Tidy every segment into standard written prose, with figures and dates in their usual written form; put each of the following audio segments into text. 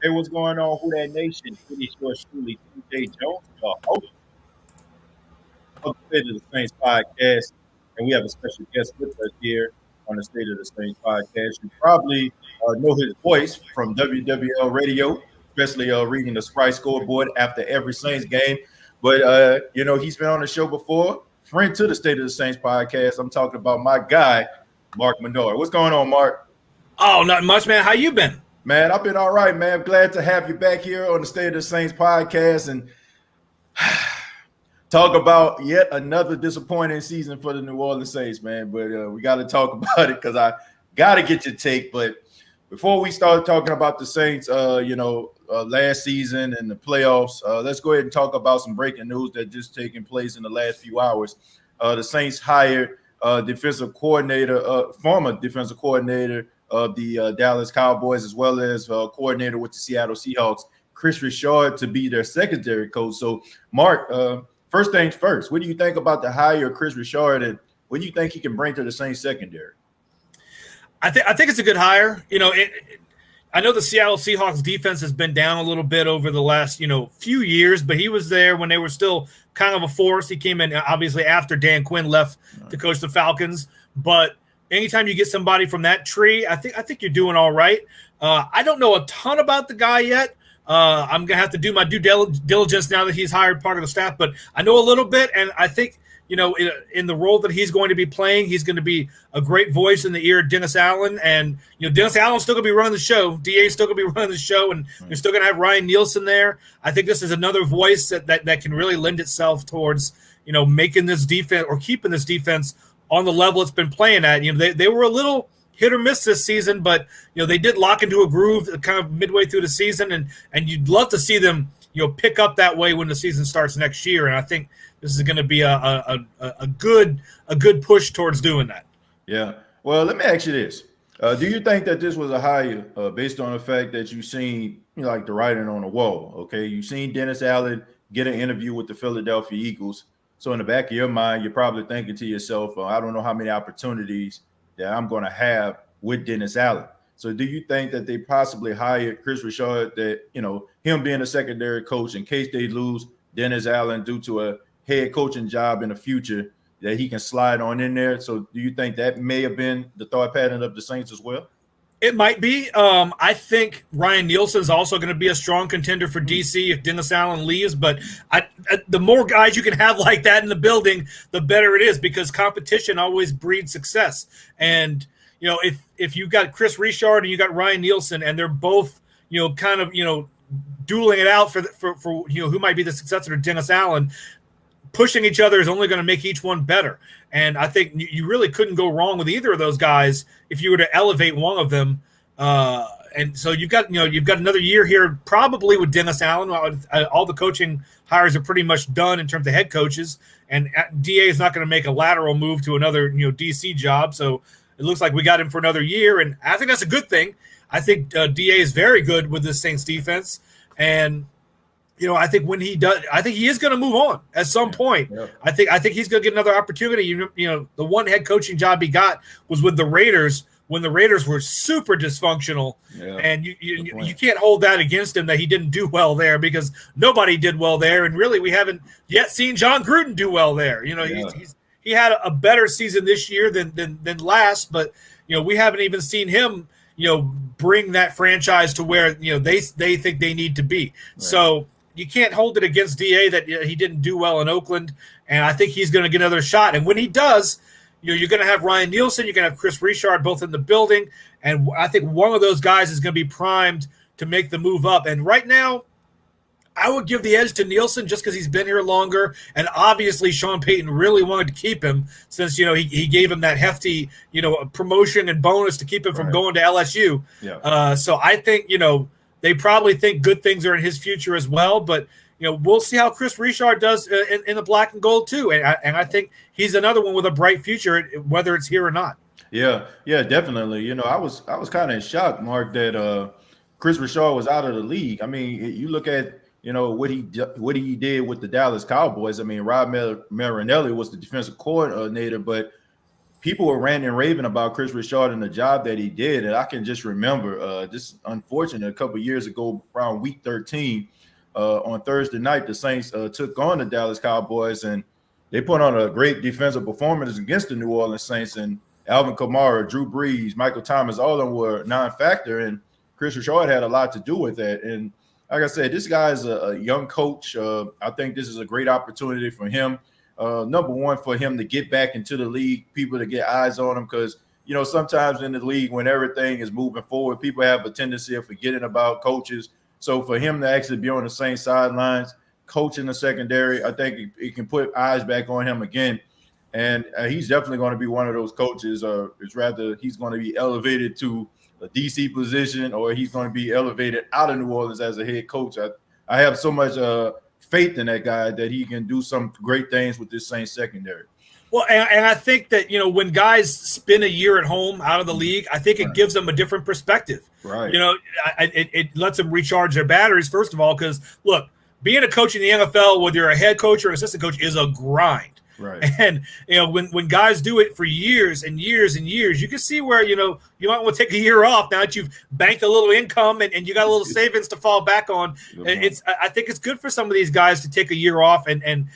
Hey, what's going on? Who that nation? It is yours truly, TJ Jones, your host of the State of the Saints podcast. And we have a special guest with us here on the State of the Saints podcast. You probably know his voice from WWL radio, especially reading the Sprite scoreboard after every Saints game. But, he's been on the show before. Friend to the State of the Saints podcast. I'm talking about my guy, Mark Menard. What's going on, Mark? Oh, not much, man. How you been? Man, I've been all right, man. Glad to have you back here on the State of the Saints podcast and talk about yet another disappointing season for the New Orleans Saints, man. But we got to talk about it because I got to get your take. But before we start talking about the Saints, last season and the playoffs, let's go ahead and talk about some breaking news that just taken place in the last few hours. The Saints hired defensive coordinator, former defensive coordinator of the Dallas Cowboys, as well as coordinator with the Seattle Seahawks, Chris Richard, to be their secondary coach. So, Mark, first things first, what do you think about the hire of Chris Richard, and what do you think he can bring to the Saints secondary? I think it's a good hire. I know the Seattle Seahawks defense has been down a little bit over the last few years, but he was there when they were still kind of a force. He came in obviously after Dan Quinn left to coach the Falcons, but anytime you get somebody from that tree, I think you're doing all right. I don't know a ton about the guy yet. I'm gonna have to do my due diligence now that he's hired part of the staff, but I know a little bit, and I think in the role that he's going to be playing, he's going to be a great voice in the ear of Dennis Allen, and Dennis Allen's still going to be running the show. DA's still going to be running the show, and they're still going to have Ryan Nielsen there. I think this is another voice that can really lend itself towards making this defense or keeping this defense on the level it's been playing at. They were a little hit or miss this season, but they did lock into a groove kind of midway through the season, and you'd love to see them pick up that way when the season starts next year. And I think this is going to be a good push towards doing that. Yeah. Well, let me ask you this: do you think that this was a hire based on the fact that you've seen like the writing on the wall? Okay, you've seen Dennis Allen get an interview with the Philadelphia Eagles. So in the back of your mind, you're probably thinking to yourself, I don't know how many opportunities that I'm going to have with Dennis Allen. So do you think that they possibly hired Chris Richard, that, him being a secondary coach in case they lose Dennis Allen due to a head coaching job in the future, that he can slide on in there? So do you think that may have been the thought pattern of the Saints as well? It might be. I think Ryan Nielsen is also going to be a strong contender for DC if Dennis Allen leaves. But the more guys you can have like that in the building, the better it is, because competition always breeds success. And if you've got Chris Richard and you got Ryan Nielsen, and they're both kind of dueling it out for who might be the successor to Dennis Allen, pushing each other is only going to make each one better. And I think you really couldn't go wrong with either of those guys if you were to elevate one of them. And so you've got another year here probably with Dennis Allen. All the coaching hires are pretty much done in terms of head coaches, and DA is not going to make a lateral move to another DC job. So it looks like we got him for another year, and I think that's a good thing. I think DA is very good with the Saints defense, and I think when he does, I think he is going to move on at some point. Yeah. I think he's going to get another opportunity. The one head coaching job he got was with the Raiders when the Raiders were super dysfunctional, and you can't hold that against him that he didn't do well there, because nobody did well there, and really we haven't yet seen John Gruden do well there. He had a better season this year than last, but we haven't even seen him bring that franchise to where they think they need to be. Right. So you can't hold it against DA that he didn't do well in Oakland, and I think he's going to get another shot. And when he does, you're going to have Ryan Nielsen, you're going to have Chris Richard both in the building, and I think one of those guys is going to be primed to make the move up. And right now, I would give the edge to Nielsen just because he's been here longer, and obviously Sean Payton really wanted to keep him since he gave him that hefty promotion and bonus to keep him from going to LSU. Yeah. So I think they probably think good things are in his future as well, but we'll see how Chris Richard does in the black and gold too, and I think he's another one with a bright future, whether it's here or not. Yeah, definitely. I was kind of in shock, Mark, that Chris Richard was out of the league. I mean, you look at what he did with the Dallas Cowboys. I mean, Rob Marinelli was the defensive coordinator, but people were ranting and raving about Chris Richard and the job that he did. And I can just remember just unfortunate a couple of years ago, around week 13, on Thursday night, the Saints took on the Dallas Cowboys, and they put on a great defensive performance against the New Orleans Saints. And Alvin Kamara, Drew Brees, Michael Thomas, all of them were non-factor. And Chris Richard had a lot to do with that. And like I said, this guy is a young coach. I think this is a great opportunity for him. Number one, for him to get back into the league, people to get eyes on him, because sometimes in the league, when everything is moving forward, people have a tendency of forgetting about coaches. So for him to actually be on the same sidelines, coaching the secondary, I think it can put eyes back on him again. And he's definitely going to be one of those coaches. It's rather he's going to be elevated to a DC position, or he's going to be elevated out of New Orleans as a head coach. I have so much faith in that guy that he can do some great things with this Saints secondary. Well, and I think that, when guys spend a year at home out of the league, I think it gives them a different perspective. Right. It lets them recharge their batteries, first of all, because, look, being a coach in the NFL, whether you're a head coach or assistant coach, is a grind. Right. And, when guys do it for years and years and years, you can see where, you might want to take a year off now that you've banked a little income and you got a little savings to fall back on. I think it's good for some of these guys to take a year off and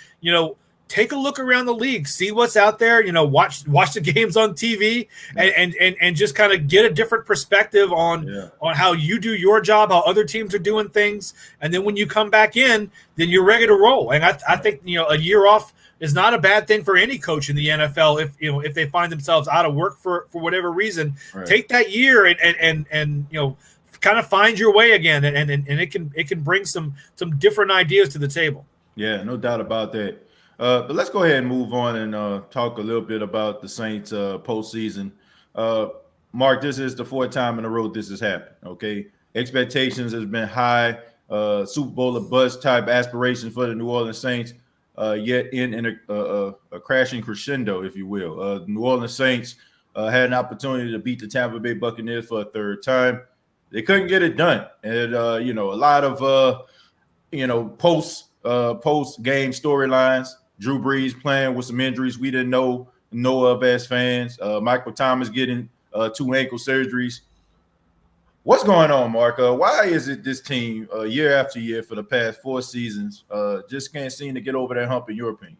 take a look around the league, see what's out there, watch the games on TV and just kind of get a different perspective on how you do your job, how other teams are doing things. And then when you come back in, then you're ready to roll. And I think, a year off is not a bad thing for any coach in the NFL if they find themselves out of work for whatever reason. Right. Take that year and kind of find your way again, and it can bring some different ideas to the table. Yeah, no doubt about that. But let's go ahead and move on and talk a little bit about the Saints postseason. Mark, this is the fourth time in a row this has happened. Okay, expectations has been high. Super Bowl of buzz type aspirations for the New Orleans Saints. Yet in a crashing crescendo, if you will. The New Orleans Saints had an opportunity to beat the Tampa Bay Buccaneers for a third time. They couldn't get it done. And, a lot of, post-game storylines. Drew Brees playing with some injuries we didn't know of as fans. Michael Thomas getting 2 ankle surgeries. What's going on, Mark? Why is it this team year after year for the past 4 seasons just can't seem to get over that hump, in your opinion?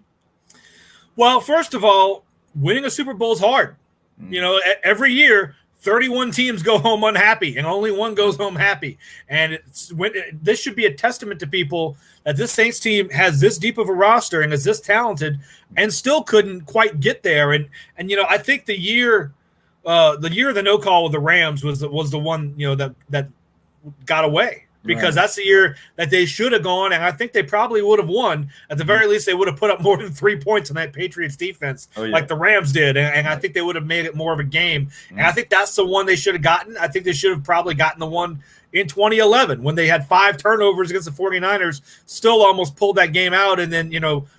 Well, first of all, winning a Super Bowl is hard. Every year, 31 teams go home unhappy, and only one goes home happy. And this should be a testament to people that this Saints team has this deep of a roster and is this talented and still couldn't quite get there. And I think the year of the no call with the Rams was the one that got away, because that's the year that they should have gone, and I think they probably would have won. At the very least, they would have put up more than 3 points on that Patriots defense, like the Rams did, and I think they would have made it more of a game. And I think that's the one they should have gotten. I think they should have probably gotten the one in 2011 when they had 5 turnovers against the 49ers, still almost pulled that game out, and then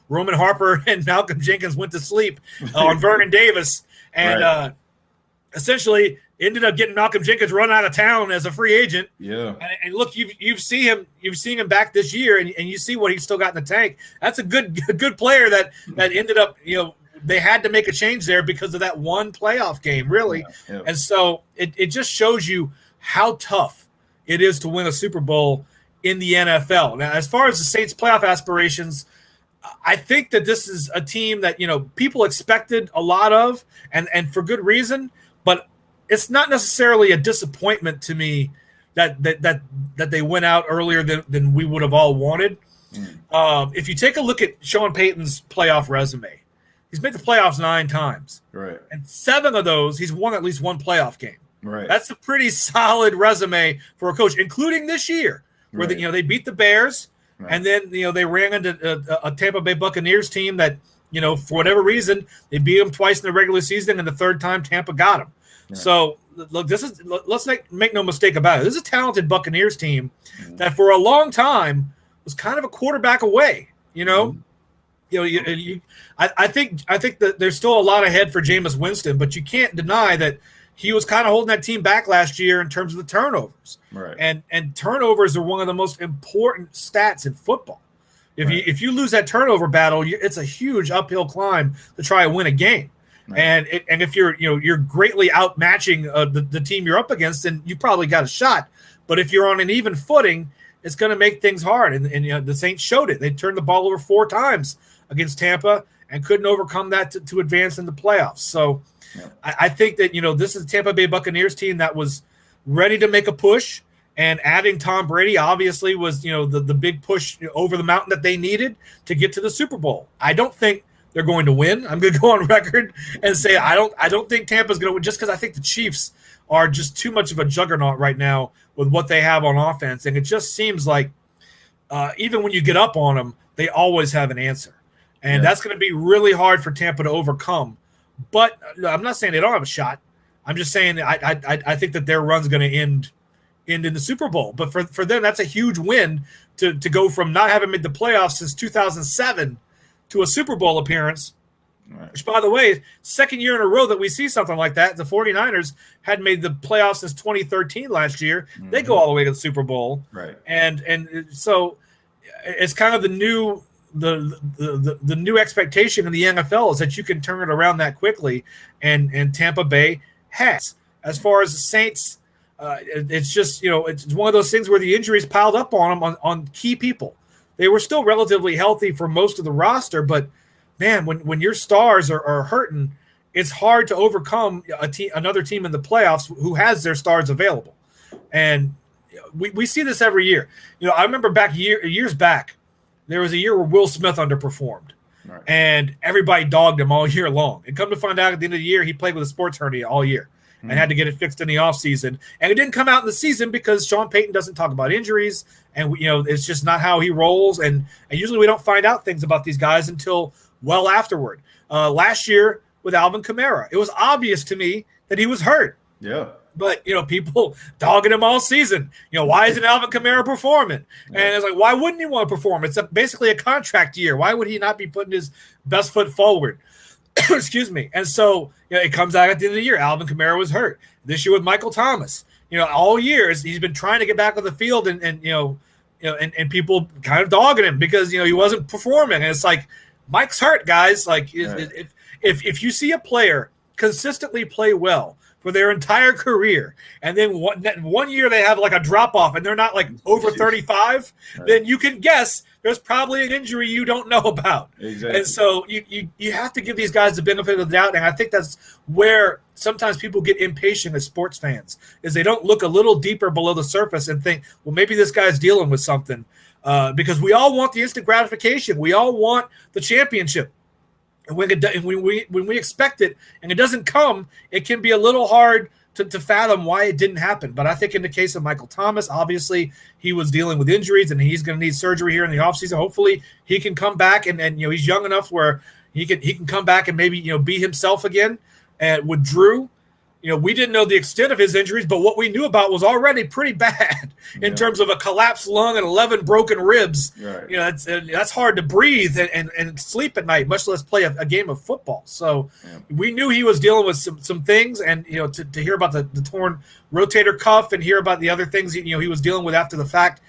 Roman Harper and Malcolm Jenkins went to sleep on Vernon Davis, and essentially ended up getting Malcolm Jenkins run out of town as a free agent. Yeah. And look, you've seen him back this year, and you see what he's still got in the tank. That's a good player that ended up, they had to make a change there because of that one playoff game, really. Yeah. And so it just shows you how tough it is to win a Super Bowl in the NFL. Now, as far as the Saints playoff aspirations, I think that this is a team that, people expected a lot of, and for good reason. But it's not necessarily a disappointment to me that they went out earlier than we would have all wanted. If you take a look at Sean Payton's playoff resume, he's made the playoffs 9 times. Right. And 7 of those, he's won at least one playoff game. Right. That's a pretty solid resume for a coach, including this year, where they beat the Bears, and then they ran into a Tampa Bay Buccaneers team that, for whatever reason, they beat them twice in the regular season, and the third time Tampa got them. Yeah. So, look, let's make no mistake about it. This is a talented Buccaneers team that for a long time was kind of a quarterback away. I think that there's still a lot ahead for Jameis Winston, but you can't deny that he was kind of holding that team back last year in terms of the turnovers. Right. And turnovers are one of the most important stats in football. If you lose that turnover battle, it's a huge uphill climb to try and win a game. And if you're greatly outmatching the team you're up against, then you probably got a shot. But if you're on an even footing, it's going to make things hard. And the Saints showed it. They turned the ball over 4 times against Tampa and couldn't overcome that to advance in the playoffs. So I think that this is a Tampa Bay Buccaneers team that was ready to make a push. And adding Tom Brady obviously was the big push over the mountain that they needed to get to the Super Bowl. I don't think they're going to win. I'm going to go on record and say I don't think Tampa's going to win, just because I think the Chiefs are just too much of a juggernaut right now with what they have on offense. And it just seems like even when you get up on them, they always have an answer. And that's going to be really hard for Tampa to overcome. But I'm not saying they don't have a shot. I'm just saying I think that their run's going to end in the Super Bowl. But for them, that's a huge win to go from not having made the playoffs since 2007 to a Super Bowl appearance, which, by the way, second year in a row that we see something like that. The 49ers had made the playoffs since 2013 last year. Mm-hmm. They go all the way to the Super Bowl. Right. And so it's kind of the new expectation in the NFL is that you can turn it around that quickly, and Tampa Bay has. As far as the Saints, it's just it's one of those things where the injuries piled up on them on key people. They were still relatively healthy for most of the roster, but man, when your stars are hurting, it's hard to overcome another team in the playoffs who has their stars available. And we see this every year. I remember years back, there was a year where Will Smith underperformed, and everybody dogged him all year long. And come to find out at the end of the year, he played with a sports hernia all year and had to get it fixed in the offseason. And it didn't come out in the season because Sean Payton doesn't talk about injuries, and it's just not how he rolls. And usually we don't find out things about these guys until well afterward. Last year with Alvin Kamara, it was obvious to me that he was hurt. Yeah. But, people dogging him all season. Why isn't Alvin Kamara performing? And it's like, why wouldn't he want to perform? It's basically a contract year. Why would he not be putting his best foot forward? Excuse me. And so it comes out at the end of the year. Alvin Kamara was hurt. This year with Michael Thomas, all years he's been trying to get back on the field, and people kind of dogging him because he wasn't performing. And it's like, Mike's hurt, guys. Like if you see a player consistently play well for their entire career, and then one year they have like a drop off and they're not like over 35, then you can guess there's probably an injury you don't know about. Exactly. And so you have to give these guys the benefit of the doubt. And I think that's where sometimes people get impatient as sports fans, is they don't look a little deeper below the surface and think, well, maybe this guy's dealing with something, because we all want the instant gratification. We all want the championship. And when we expect it and it doesn't come, it can be a little hard to fathom why it didn't happen. But I think in the case of Michael Thomas, obviously he was dealing with injuries and he's going to need surgery here in the offseason. Hopefully he can come back and he's young enough where he can come back and maybe be himself again. And with Drew, we didn't know the extent of his injuries, but what we knew about was already pretty bad in terms of a collapsed lung and 11 broken ribs. Right. That's hard to breathe and sleep at night, much less play a game of football. So we knew he was dealing with some things, and to hear about the torn rotator cuff and hear about the other things he was dealing with after the fact,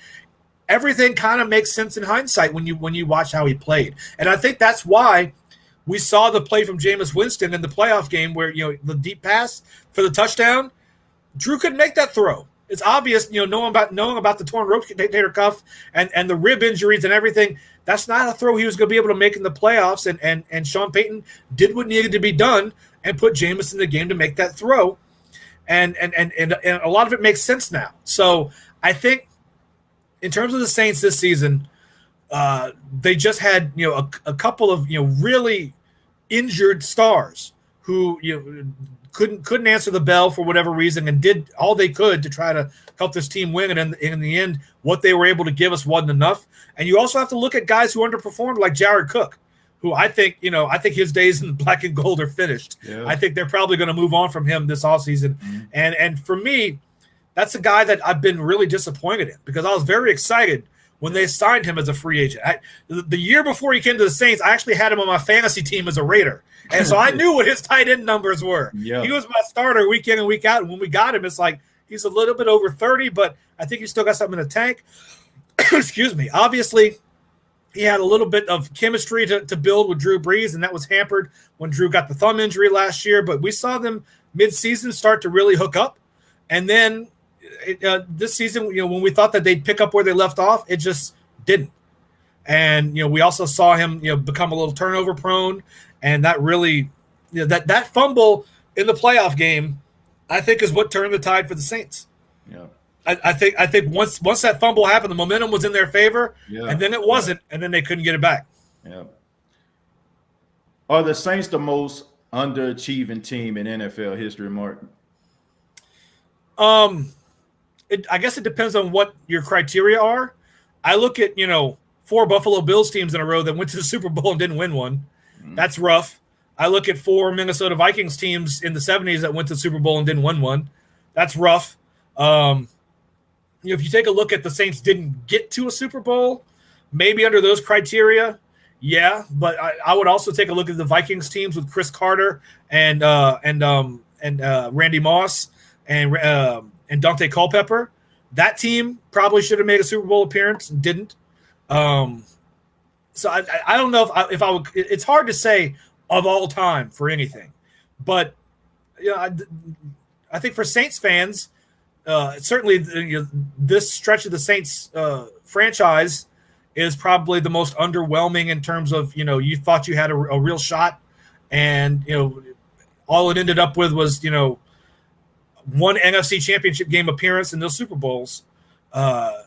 everything kind of makes sense in hindsight when you watch how he played. And I think that's why we saw the play from Jameis Winston in the playoff game where, the deep pass for the touchdown, Drew couldn't make that throw. It's obvious, knowing about the torn rotator cuff and the rib injuries and everything. That's not a throw he was going to be able to make in the playoffs. And Sean Payton did what needed to be done and put Jameis in the game to make that throw. And a lot of it makes sense now. So I think in terms of the Saints this season, they just had a couple of really injured stars who couldn't answer the bell for whatever reason and did all they could to try to help this team win. And in the end, what they were able to give us wasn't enough. And you also have to look at guys who underperformed, like Jared Cook, who I think his days in black and gold are finished. Yeah. I think they're probably going to move on from him this offseason. Mm-hmm. And for me, that's a guy that I've been really disappointed in, because I was very excited when they signed him as a free agent. The year before he came to the Saints, I actually had him on my fantasy team as a Raider. And so I knew what his tight end numbers were. Yeah. He was my starter week in and week out. And when we got him, it's like he's a little bit over 30, but I think he still got something in the tank. Excuse me. Obviously, he had a little bit of chemistry to build with Drew Brees, and that was hampered when Drew got the thumb injury last year. But we saw them mid-season start to really hook up. And then this season, when we thought that they'd pick up where they left off, it just didn't. And, we also saw him, become a little turnover prone. And that really, that fumble in the playoff game, I think is what turned the tide for the Saints. Yeah. I think once that fumble happened, the momentum was in their favor, and then it wasn't, and then they couldn't get it back. Yeah. Are the Saints the most underachieving team in NFL history, Mark? I guess it depends on what your criteria are. I look at 4 Buffalo Bills teams in a row that went to the Super Bowl and didn't win one. Mm-hmm. That's rough. I look at 4 Minnesota Vikings teams in the 70s that went to the Super Bowl and didn't win one. That's rough. If you take a look at the Saints didn't get to a Super Bowl, maybe under those criteria, yeah. But I would also take a look at the Vikings teams with Chris Carter and Randy Moss and Dante Culpepper. That team probably should have made a Super Bowl appearance and didn't. So I don't know if I would. It's hard to say of all time for anything, but I think for Saints fans. Certainly, this stretch of the Saints franchise is probably the most underwhelming in terms of you thought you had a real shot, and all it ended up with was one NFC Championship game appearance in those Super Bowls.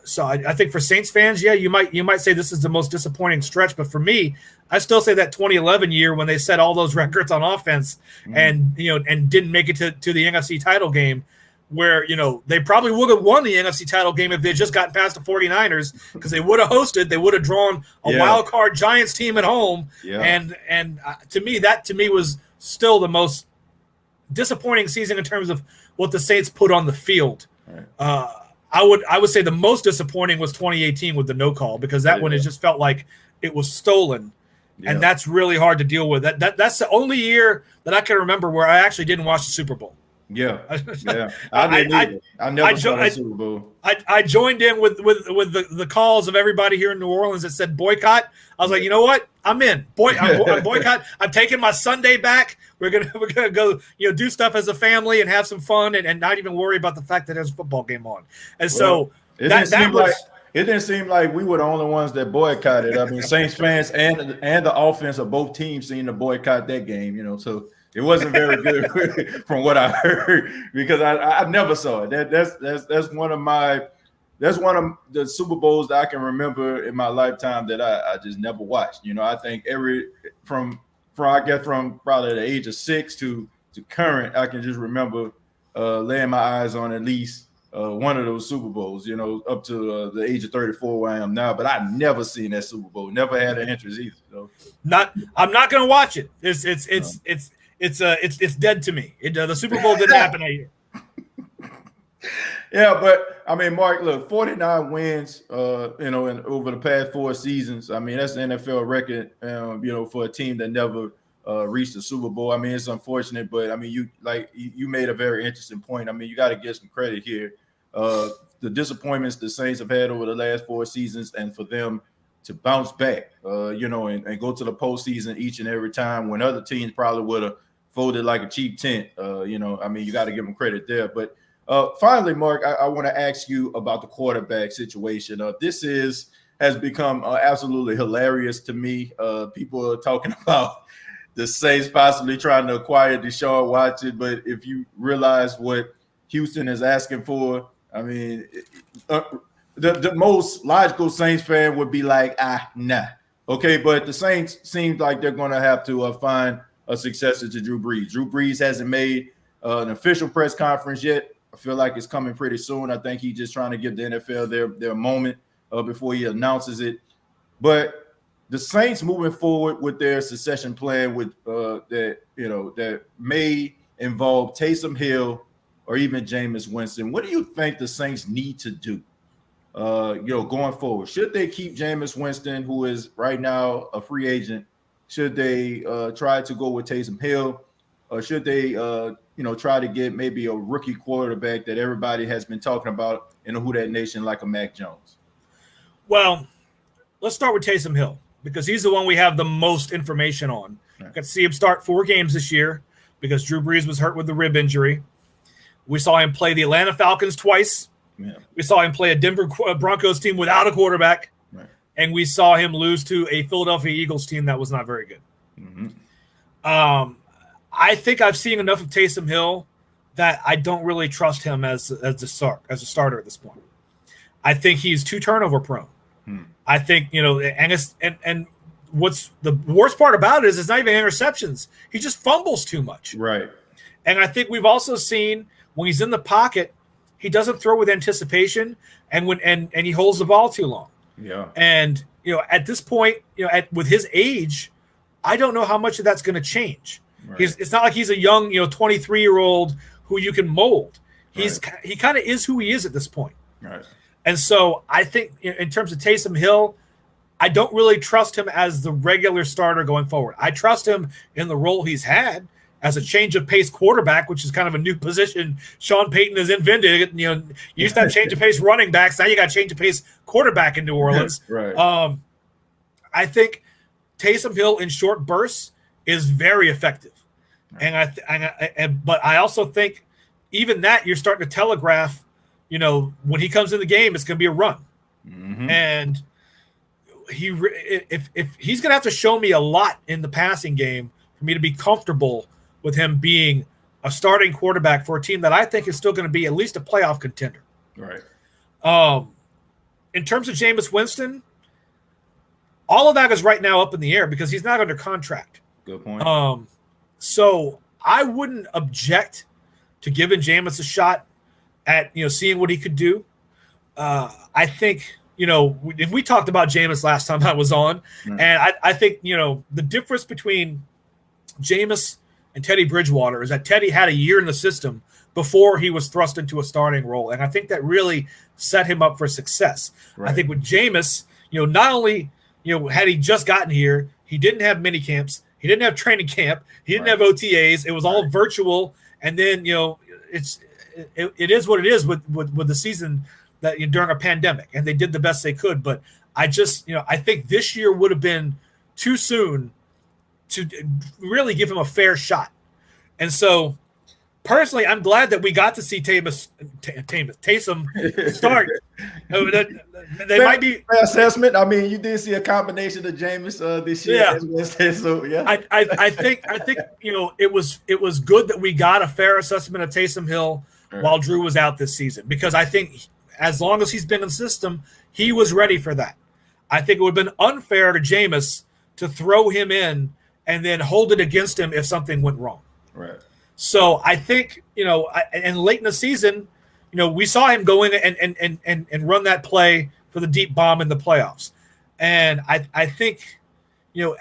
So I think for Saints fans, yeah, you might say this is the most disappointing stretch, but for me, I still say that 2011 year when they set all those records on offense and didn't make it to the NFC title game. Where, they probably would have won the NFC title game if they had just gotten past the 49ers because they would have hosted, they would have drawn a wild card Giants team at home. Yeah. And to me was still the most disappointing season in terms of what the Saints put on the field. Right. I would say the most disappointing was 2018 with the no call because that one it just felt like it was stolen. Yeah. And that's really hard to deal with. That's the only year that I can remember where I actually didn't watch the Super Bowl. Yeah. I didn't either. I never saw the Super Bowl. I joined in with the calls of everybody here in New Orleans that said boycott. I was like, you know what? I'm in. I'm boycott. I'm taking my Sunday back. We're gonna go do stuff as a family and have some fun and not even worry about the fact that there's a football game on. And so it didn't seem like we were the only ones that boycotted. I mean, Saints fans and the offense of both teams seemed to boycott that game. So. It wasn't very good from what I heard because I never saw it. That's one of the Super Bowls that I can remember in my lifetime that I just never watched. I think from probably the age of 6 to current, I can just remember laying my eyes on at least one of those Super Bowls. Up to the age of 34 where I am now. But I never seen that Super Bowl. Never had an interest either. So. I'm not going to watch it. It's dead to me. The Super Bowl didn't happen that year. Yeah, but I mean, Mark, look, 49 wins, in over the past 4 seasons. I mean, that's the NFL record, for a team that never reached the Super Bowl. I mean, it's unfortunate, but I mean, you made a very interesting point. I mean, you got to give some credit here. The disappointments the Saints have had over the last 4 seasons, and for them to bounce back, and go to the postseason each and every time when other teams probably would have folded like a cheap tent. I mean, you got to give them credit there. But finally, Mark, I want to ask you about the quarterback situation. This has become absolutely hilarious to me. People are talking about the Saints possibly trying to acquire Deshaun Watson, but if you realize what Houston is asking for, I mean, the most logical Saints fan would be like, nah. Okay, but the Saints seems like they're going to have to find a successor to Drew Brees. Drew Brees hasn't made an official press conference yet. I feel like it's coming pretty soon. I think he's just trying to give the NFL their moment before he announces it. But the Saints moving forward with their succession plan with that may involve Taysom Hill or even Jameis Winston. What do you think the Saints need to do? Going forward, should they keep Jameis Winston, who is right now a free agent? Should they try to go with Taysom Hill, or should they, try to get maybe a rookie quarterback that everybody has been talking about in the Who Dat Nation, like a Mac Jones? Well, let's start with Taysom Hill. because he's the one we have the most information on. Right. Got to see him start 4 games this year because Drew Brees was hurt with the rib injury. We saw him play the Atlanta Falcons twice. Yeah. We saw him play a Denver Broncos team without a quarterback. Right. And we saw him lose to a Philadelphia Eagles team that was not very good. Mm-hmm. I think I've seen enough of Taysom Hill that I don't really trust him as a starter at this point. I think he's too turnover prone. I think, and what's the worst part about it is it's not even interceptions. He just fumbles too much. Right. And I think we've also seen when he's in the pocket, he doesn't throw with anticipation and he holds the ball too long. Yeah. And, at this point, with his age, I don't know how much of that's going to change. Right. It's not like he's a young, 23-year-old who you can mold. He kind of is who he is at this point. Right. And so I think in terms of Taysom Hill, I don't really trust him as the regular starter going forward. I trust him in the role he's had as a change of pace quarterback, which is kind of a new position Sean Payton has invented. You used to have change of pace running backs. Now you got change of pace quarterback in New Orleans. Right. I think Taysom Hill in short bursts is very effective. But I also think even that you're starting to telegraph, when he comes in the game, it's going to be a run. Mm-hmm. And if he's going to have to show me a lot in the passing game for me to be comfortable with him being a starting quarterback for a team that I think is still going to be at least a playoff contender. Right. In terms of Jameis Winston, all of that is right now up in the air because he's not under contract. Good point. So I wouldn't object to giving Jameis a shot at seeing what he could do. I think we talked about Jameis last time I was on, and I think the difference between Jameis and Teddy Bridgewater is that Teddy had a year in the system before he was thrust into a starting role, and I think that really set him up for success. Right. I think with Jameis, not only had he just gotten here, he didn't have mini camps, he didn't have training camp, he didn't have OTAs. It was all virtual, and then it is what it is with the season that during a pandemic, and they did the best they could. But I just I think this year would have been too soon to really give him a fair shot. And so personally, I'm glad that we got to see Taysom start. They might be fair assessment. I mean, you did see a combination of Jameis this year. Yeah. So yeah. I think it was good that we got a fair assessment of Taysom Hill while Drew was out this season, because I think as long as he's been in the system, he was ready for that. I think it would have been unfair to Jameis to throw him in and then hold it against him if something went wrong. Right. So I think, and late in the season, we saw him go in and run that play for the deep bomb in the playoffs. And I think,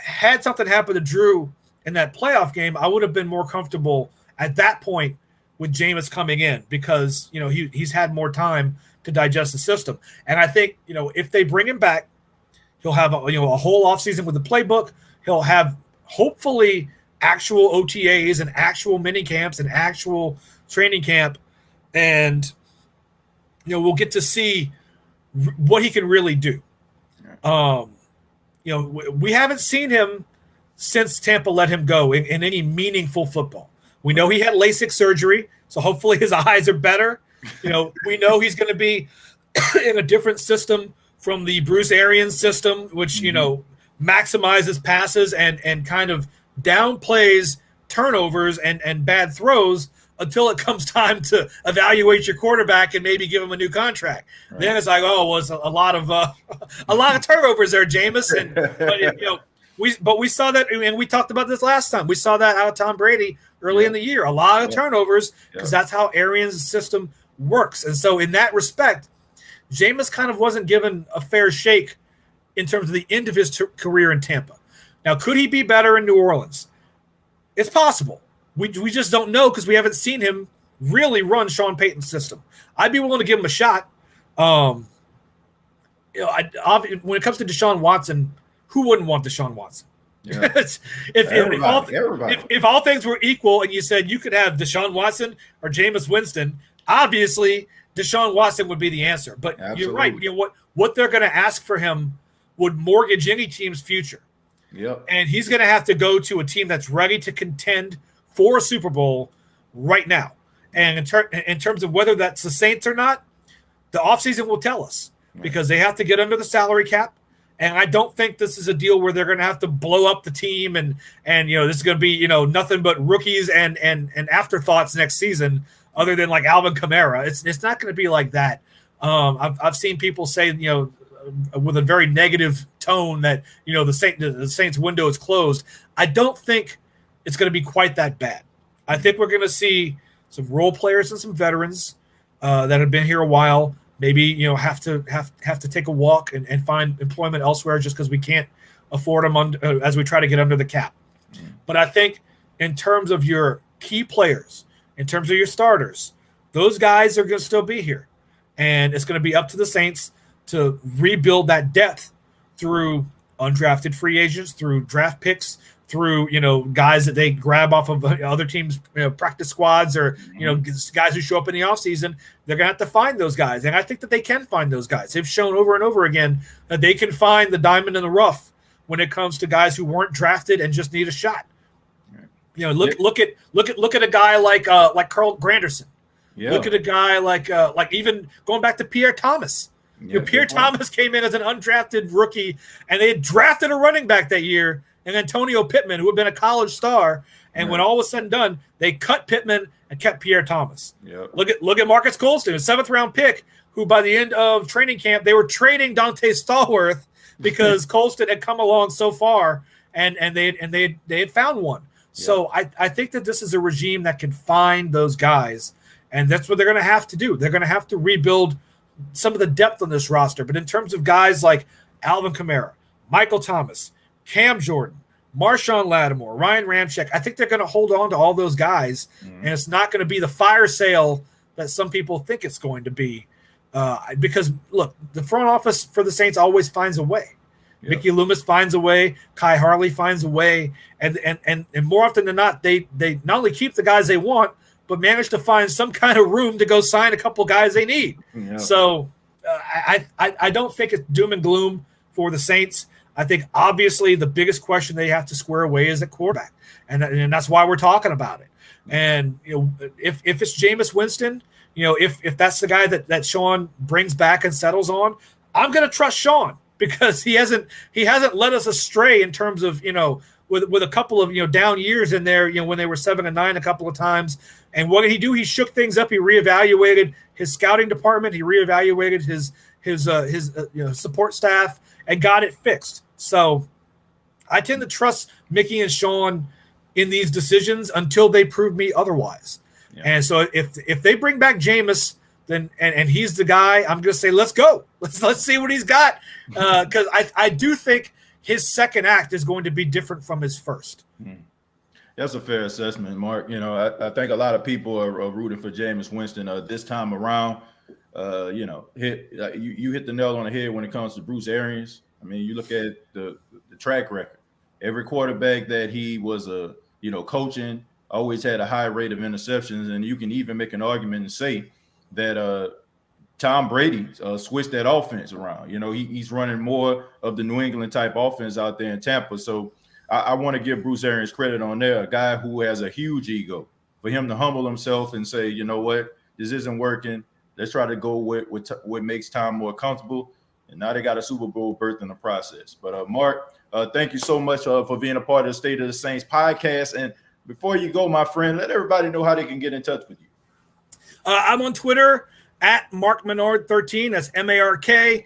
had something happened to Drew in that playoff game, I would have been more comfortable at that point with Jameis coming in because, he's had more time to digest the system. And I think, if they bring him back, he'll have a whole offseason with the playbook. He'll have hopefully actual OTAs and actual mini camps and actual training camp. And, we'll get to see what he can really do. We haven't seen him since Tampa let him go in any meaningful football. We know he had LASIK surgery, so hopefully his eyes are better. We know he's going to be in a different system from the Bruce Arians system, which, maximizes passes and kind of downplays turnovers and bad throws until it comes time to evaluate your quarterback and maybe give him a new contract. Right. Then it's like, it's a lot of turnovers there, Jameis. But we saw that, and we talked about this last time. We saw that out of Tom Brady early in the year. A lot of turnovers because that's how Arians' system works. And so in that respect, Jameis kind of wasn't given a fair shake in terms of the end of his career in Tampa. Now, could he be better in New Orleans? It's possible. We just don't know because we haven't seen him really run Sean Payton's system. I'd be willing to give him a shot. When it comes to Deshaun Watson, who wouldn't want Deshaun Watson? Yeah. If all things were equal and you said you could have Deshaun Watson or Jameis Winston, obviously Deshaun Watson would be the answer. But You're right. What they're going to ask for him would mortgage any team's future. Yep. And he's going to have to go to a team that's ready to contend for a Super Bowl right now. And in terms of whether that's the Saints or not, the offseason will tell us, because they have to get under the salary cap. And I don't think this is a deal where they're going to have to blow up the team and this is going to be, nothing but rookies and afterthoughts next season, other than like Alvin Kamara. It's not going to be like that. I've seen people say, with a very negative tone that, the Saints window is closed. I don't think it's going to be quite that bad. I think we're going to see some role players and some veterans that have been here a while. Maybe have to take a walk and find employment elsewhere just because we can't afford them as we try to get under the cap. But I think in terms of your key players, in terms of your starters, those guys are going to still be here, and it's going to be up to the Saints to rebuild that depth through undrafted free agents, through draft picks, through guys that they grab off of other teams' practice squads, or guys who show up in the offseason. They're gonna have to find those guys, and I think that they can find those guys. They've shown over and over again that they can find the diamond in the rough when it comes to guys who weren't drafted and just need a shot. Look at a guy like Carl Granderson. Yeah. Look at a guy like even going back to Pierre Thomas. Pierre Thomas came in as an undrafted rookie, and they had drafted a running back that year, and Antonio Pittman, who had been a college star. And when all was said and done, they cut Pittman and kept Pierre Thomas. Yep. Look at Marcus Colston, a 7th-round pick, who by the end of training camp, they were trading Dante Stallworth because Colston had come along so far, and they had found one. Yep. So I think that this is a regime that can find those guys, and that's what they're going to have to do. They're going to have to rebuild some of the depth on this roster. But in terms of guys like Alvin Kamara, Michael Thomas, Cam Jordan, Marshawn Lattimore, Ryan Ramczyk, I think they're going to hold on to all those guys, and it's not going to be the fire sale that some people think it's going to be. Because, look, the front office for the Saints always finds a way. Yep. Mickey Loomis finds a way. Kai Harley finds a way. And more often than not, they not only keep the guys they want, but manage to find some kind of room to go sign a couple guys they need. Yep. So I don't think it's doom and gloom for the Saints. I think obviously the biggest question they have to square away is at quarterback, and that's why we're talking about it. And if it's Jameis Winston, if that's the guy that Sean brings back and settles on, I'm going to trust Sean, because he hasn't led us astray in terms of with a couple of down years in there, when they were 7-9 a couple of times. And what did he do? He shook things up. He reevaluated his scouting department. He reevaluated his support staff and got it fixed. So I tend to trust Mickey and Sean in these decisions until they prove me otherwise. Yeah. And so if they bring back Jameis, then and he's the guy, I'm going to say, let's go. Let's see what he's got. Because I do think his second act is going to be different from his first. That's a fair assessment, Mark. I think a lot of people are rooting for Jameis Winston this time around. You hit the nail on the head when it comes to Bruce Arians. I mean, you look at the track record. Every quarterback that he was coaching always had a high rate of interceptions, and you can even make an argument and say that Tom Brady switched that offense around. He's running more of the New England type offense out there in Tampa. So I want to give Bruce Arians credit on there, a guy who has a huge ego. For him to humble himself and say, you know what, this isn't working. Let's try to go with what makes Tom more comfortable. And now they got a Super Bowl berth in the process. But Mark, thank you so much for being a part of the State of the Saints podcast. And before you go, my friend, let everybody know how they can get in touch with you. I'm on Twitter at Mark Menard 13. That's MarkMenard 13.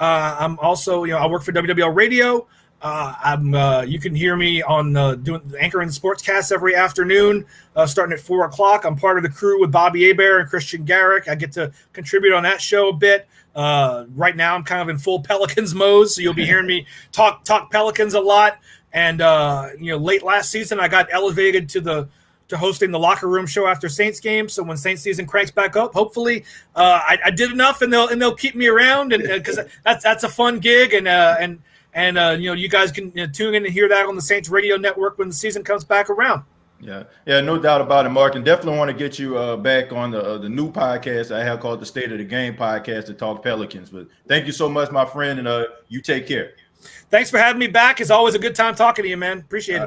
I'm also, I work for WWL Radio. You can hear me on doing anchoring sportscasts every afternoon, starting at 4:00. I'm part of the crew with Bobby Hebert and Christian Garrick. I get to contribute on that show a bit. Right now, I'm kind of in full Pelicans mode, so you'll be hearing me talk Pelicans a lot. And late last season, I got elevated to hosting the locker room show after Saints games. So when Saints season cranks back up, hopefully I did enough, and they'll keep me around, and because that's a fun gig, and you guys can tune in and hear that on the Saints radio network when the season comes back around. Yeah, no doubt about it, Mark. And definitely want to get you back on the new podcast I have called the State of the Game podcast to talk Pelicans. But thank you so much, my friend, and you take care. Thanks for having me back. It's always a good time talking to you, man. Appreciate it.